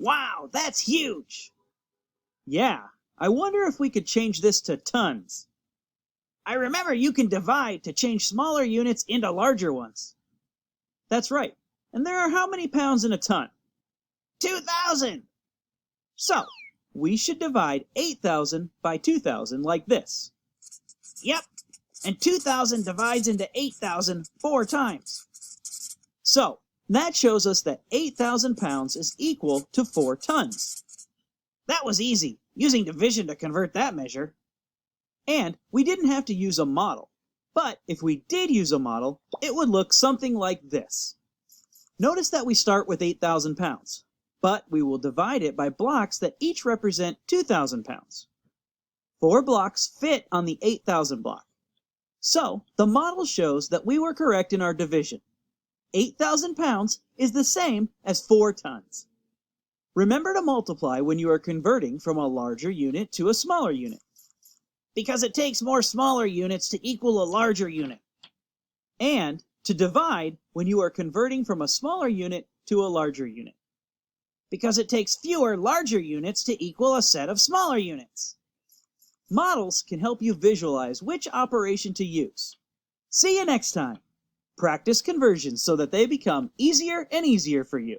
Wow, that's huge! Yeah, I wonder if we could change this to tons. I remember you can divide to change smaller units into larger ones. That's right. And there are how many pounds in a ton? 2,000! So, we should divide 8,000 by 2,000 like this. Yep, and 2,000 divides into 8,000 4 times. So, that shows us that 8,000 pounds is equal to 4 tons. That was easy, using division to convert that measure. And we didn't have to use a model. But if we did use a model, it would look something like this. Notice that we start with 8,000 pounds, but we will divide it by blocks that each represent 2,000 pounds. 4 blocks fit on the 8,000 block. So, the model shows that we were correct in our division. 8,000 pounds is the same as 4 tons. Remember to multiply when you are converting from a larger unit to a smaller unit, because it takes more smaller units to equal a larger unit. And to divide when you are converting from a smaller unit to a larger unit, because it takes fewer larger units to equal a set of smaller units. Models can help you visualize which operation to use. See you next time. Practice conversions so that they become easier and easier for you.